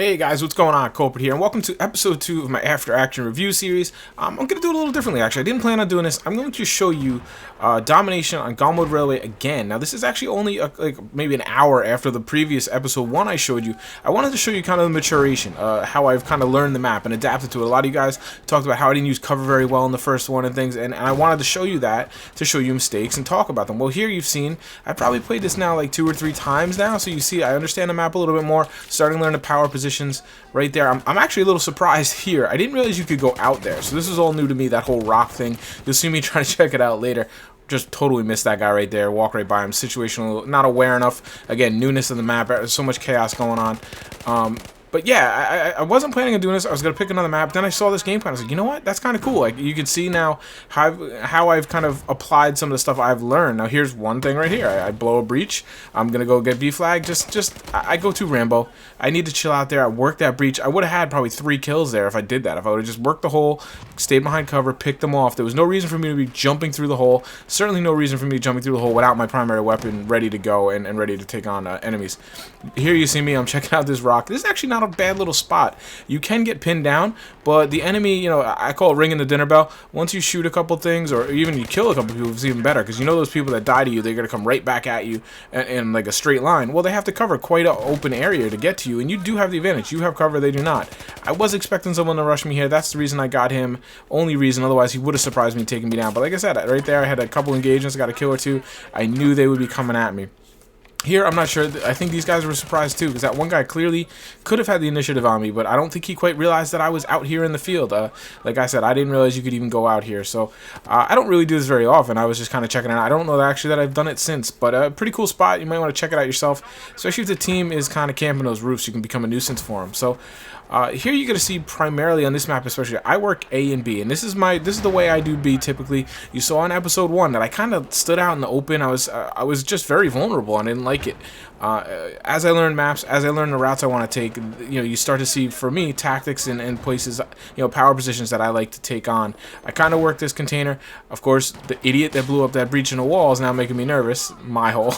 Hey guys, what's going on? Golmud here, and welcome to episode 2 of my After Action review series. I'm going to do it a little differently, actually. I didn't plan on doing this. I'm going to show you Domination on Golmud Railway again. Now, this is actually only like maybe an hour after the previous episode 1 I showed you. I wanted to show you kind of the maturation, how I've kind of learned the map and adapted to it. A lot of you guys talked about how I didn't use cover very well in the first one and things, and I wanted to show you that, to show you mistakes and talk about them. Well, here you've seen, I probably played this now like 2 or 3 times now, so you see I understand the map a little bit more, starting to learn the power positions right there. I'm actually a little surprised here. I didn't realize you could go out there, so this is all new to me, that whole rock thing. You'll see me trying to check it out later. Just totally missed that guy right there. Walk right by him. Situational, not aware enough. Again, newness of the map. There's so much chaos going on. But yeah, I wasn't planning on doing this. I was going to pick another map. Then I saw this game plan. I was like, you know what? That's kind of cool. Like, you can see now how I've kind of applied some of the stuff I've learned. Now, here's one thing right here. I blow a breach. I'm going to go get B flag. I go too Rambo. I need to chill out there. I worked that breach. I would have had probably 3 kills there if I did that. If I would have just worked the hole, stayed behind cover, picked them off. There was no reason for me to be jumping through the hole. Certainly no reason for me jumping through the hole without my primary weapon ready to go and ready to take on enemies. Here you see me. I'm checking out this rock. This is actually not a bad little spot. You can get pinned down, but the enemy, you know, I call it ringing the dinner bell. Once you shoot a couple things, or even you kill a couple people, it's even better, because you know those people that die to you, they're going to come right back at you in like a straight line. Well, they have to cover quite an open area to get to you, and you do have the advantage. You have cover, they do not. I was expecting someone to rush me here. That's the reason I got him. Only reason, otherwise he would have surprised me taking me down. But like I said, right there, I had a couple engagements, got a kill or 2. I knew they would be coming at me. Here, I'm not sure. I think these guys were surprised too, because that one guy clearly could have had the initiative on me, but I don't think he quite realized that I was out here in the field. Like I said, I didn't realize you could even go out here, so I don't really do this very often. I was just kind of checking it out. I don't know actually that I've done it since, but a pretty cool spot. You might want to check it out yourself, especially if the team is kind of camping those roofs. You can become a nuisance for them. So here you're going to see primarily on this map, especially, I work A and B, and this is the way I do B typically. You saw in episode 1 that I kind of stood out in the open. I was just very vulnerable and I didn't like it. As I learn maps, as I learn the routes I want to take, you know, you start to see, for me, tactics and places, you know, power positions that I like to take on. I kind of work this container. Of course, the idiot that blew up that breach in the wall is now making me nervous. My hole.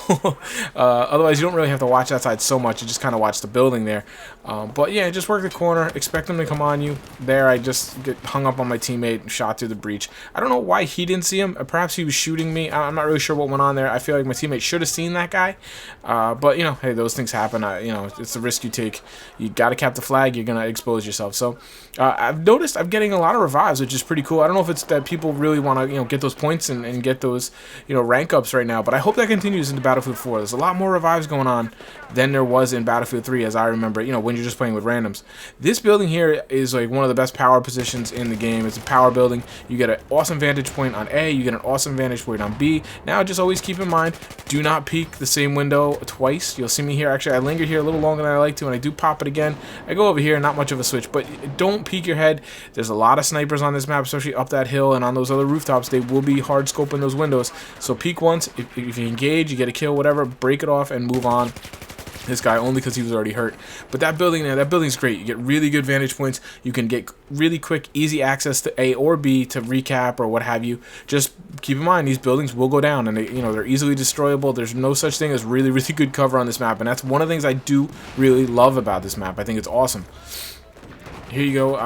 Otherwise, you don't really have to watch that side so much. You just kind of watch the building there. But yeah, just work the corner. Expect them to come on you. There, I just get hung up on my teammate and shot through the breach. I don't know why he didn't see him. Perhaps he was shooting me. I'm not really sure what went on there. I feel like my teammate should have seen that guy. But you know, hey, those things happen. You know, it's the risk you take. You got to cap the flag. You're gonna expose yourself. So I've noticed I'm getting a lot of revives, which is pretty cool. I don't know if it's that people really want to, you know, get those points and get those, you know, rank ups right now. But I hope that continues into Battlefield 4. There's a lot more revives going on than there was in Battlefield 3, as I remember. You know, when you're just playing with randoms. This building here is like one of the best power positions in the game. It's a power building. You get an awesome vantage point on A. You get an awesome vantage point on B. Now, just always keep in mind, do not peek the same window twice. You'll see me here. Actually, I linger here a little longer than I like to, and I do pop it again. I go over here, not much of a switch, but don't peek your head. There's a lot of snipers on this map, especially up that hill and on those other rooftops. They will be hard scoping those windows. So peek once. If you engage, you get a kill, whatever, break it off and move on. This guy only because he was already hurt. But that building there, that building's great. You get really good vantage points. You can get really quick, easy access to A or B to recap or what have you. Just keep in mind, these buildings will go down, and they, you know, they're easily destroyable. There's no such thing as really, really good cover on this map, and that's one of the things I do really love about this map. I think it's awesome. Here you go.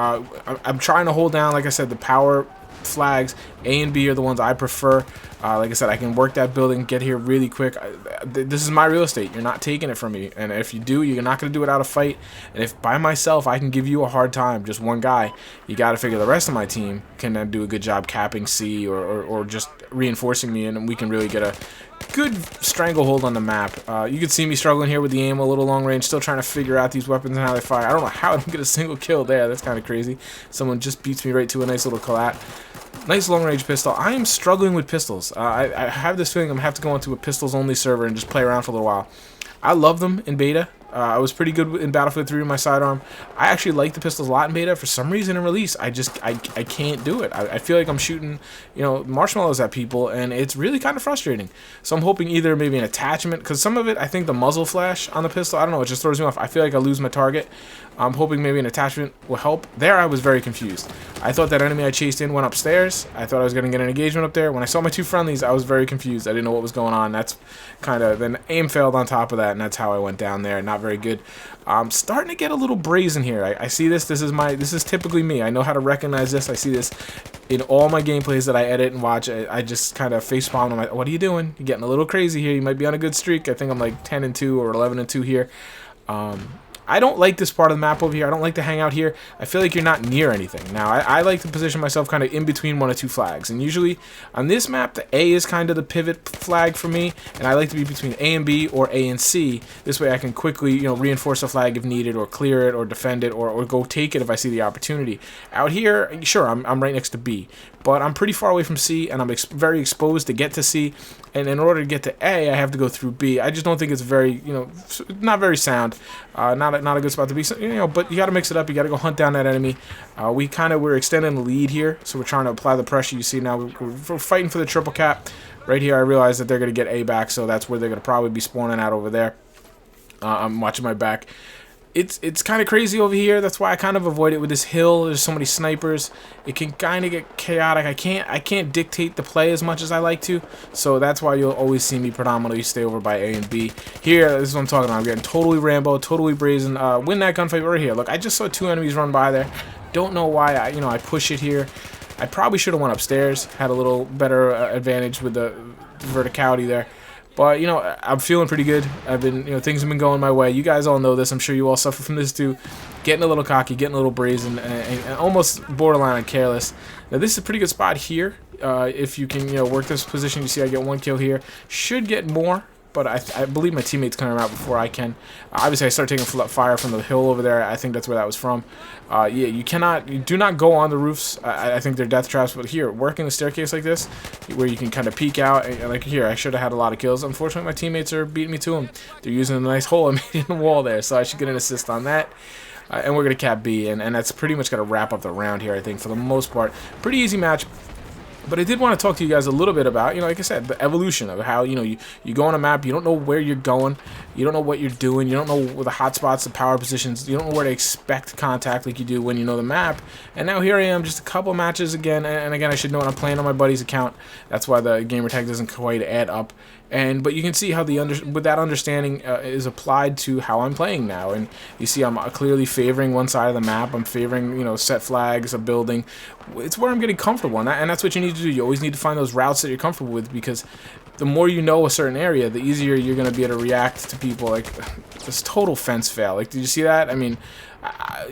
I'm trying to hold down, like I said, the power flags. A and B are the ones I prefer. Like I said, I can work that building, get here really quick. This is my real estate. You're not taking it from me. And if you do, you're not going to do it out of fight. And if by myself I can give you a hard time, just one guy, you got to figure the rest of my team can then do a good job capping C or just reinforcing me, and we can really get a good stranglehold on the map. You can see me struggling here with the aim a little long range, still trying to figure out these weapons and how they fire. I don't know how I don't get a single kill there. That's kind of crazy. Someone just beats me right to a nice little collat. Nice long-range pistol. I am struggling with pistols. I have this feeling I'm going to have to go into a pistols-only server and just play around for a little while. I love them in beta. I was pretty good in Battlefield 3 with my sidearm. I actually like the pistols a lot in beta. For some reason in release, I can't do it. I feel like I'm shooting, you know, marshmallows at people, and it's really kind of frustrating. So I'm hoping either maybe an attachment, because some of it, I think the muzzle flash on the pistol, I don't know, it just throws me off. I feel like I lose my target. I'm hoping maybe an attachment will help. There I was very confused. I thought that enemy I chased in went upstairs. I thought I was going to get an engagement up there. When I saw my 2 friendlies, I was very confused. I didn't know what was going on. That's kind of, then aim failed on top of that, and that's how I went down there. Not not very good. I'm starting to get a little brazen here. I see this. This is typically me. I know how to recognize this. I see this in all my gameplays that I edit and watch. I just kind of facepalm. I'm like, what are you doing? You're getting a little crazy here. You might be on a good streak. I think I'm like 10-2 or 11-2 here. I don't like this part of the map over here. I don't like to hang out here. I feel like you're not near anything. Now, I like to position myself kind of in between one or two flags. And usually, on this map, the A is kind of the pivot flag for me. And I like to be between A and B or A and C. This way I can quickly, you know, reinforce a flag if needed, or clear it, or defend it, or go take it if I see the opportunity. Out here, sure, I'm right next to B. But I'm pretty far away from C, and I'm very exposed to get to C. And in order to get to A, I have to go through B. I just don't think it's very, you know, not very sound. Not a good spot to be. So, you know, but you got to mix it up. You got to go hunt down that enemy. We're extending the lead here, so we're trying to apply the pressure. You see now we're fighting for the triple cap. Right here, I realize that they're going to get A back, so that's where they're going to probably be spawning out over there. I'm watching my back. It's kind of crazy over here. That's why I kind of avoid it with this hill. There's so many snipers. It can kind of get chaotic. I can't dictate the play as much as I like to. So that's why you'll always see me predominantly stay over by A and B. Here, this is what I'm talking about. I'm getting totally Rambo, totally brazen. Win that gunfight right here. Look, I just saw two enemies run by there. Don't know why I push it here. I probably should have went upstairs. Had a little better advantage with the verticality there. But, you know, I'm feeling pretty good. Things have been going my way. You guys all know this. I'm sure you all suffer from this too. Getting a little cocky, getting a little brazen, and almost borderline on careless. Now, this is a pretty good spot here. If you can, work this position. You see I get one kill here. Should get more, but I believe my teammate's clearing them out before I can. Obviously, I start taking fire from the hill over there. I think that's where that was from. Yeah, you do not go on the roofs. I think they're death traps. But here, working the staircase like this, where you can kind of peek out. And like here, I should have had a lot of kills. Unfortunately, my teammates are beating me to them. They're using a nice hole I made in the wall there, so I should get an assist on that. And we're going to cap B, and that's pretty much going to wrap up the round here, I think, for the most part. Pretty easy match. But I did want to talk to you guys a little bit about, like I said, the evolution of how, you go on a map, you don't know where you're going, you don't know what you're doing, you don't know where the hotspots, the power positions, you don't know where to expect contact like you do when you know the map. And now here I am, just a couple matches again, and again, I should know I'm playing on my buddy's account. That's why the gamer tag doesn't quite add up. But you can see how with that understanding is applied to how I'm playing now. And you see I'm clearly favoring one side of the map. I'm favoring, set flags, a building. It's where I'm getting comfortable, and that's what you need to do. You always need to find those routes that you're comfortable with, because the more you know a certain area, the easier you're going to be able to react to people. Like this total fence fail. Like, did you see that? I mean,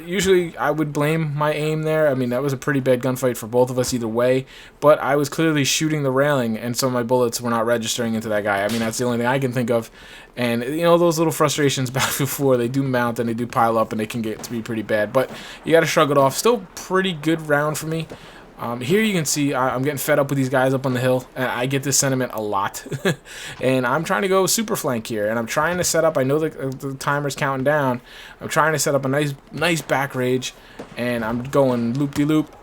usually I would blame my aim there. I mean, that was a pretty bad gunfight for both of us either way, but I was clearly shooting the railing, and some of my bullets were not registering into that guy. I mean, that's the only thing I can think of. And those little frustrations Battlefield 4, they do mount and they do pile up, and they can get to be pretty bad, but you got to shrug it off. Still pretty good round for me. Here you can see I'm getting fed up with these guys up on the hill, and I get this sentiment a lot. And I'm trying to go super flank here, and I'm trying to set up, I know the timer's counting down, I'm trying to set up a nice back rage, and I'm going loop-de-loop.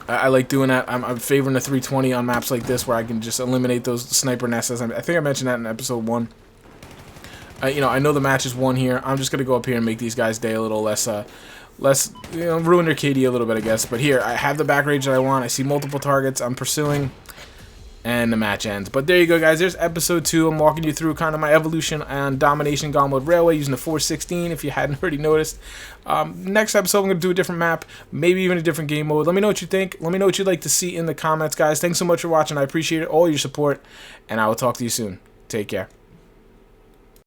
I like doing that. I'm favoring the 320 on maps like this, where I can just eliminate those sniper nests. I think I mentioned that in episode 1. I know the match is won here. I'm just going to go up here and make these guys' day a little less, ruin their KD a little bit, I guess. But here, I have the back rage that I want. I see multiple targets. I'm pursuing, and the match ends. But there you go, guys. There's episode 2. I'm walking you through kind of my evolution on Domination Golmud Railway using the 416, if you hadn't already noticed. Next episode, I'm going to do a different map, maybe even a different game mode. Let me know what you think. Let me know what you'd like to see in the comments, guys. Thanks so much for watching. I appreciate it, all your support, and I will talk to you soon. Take care.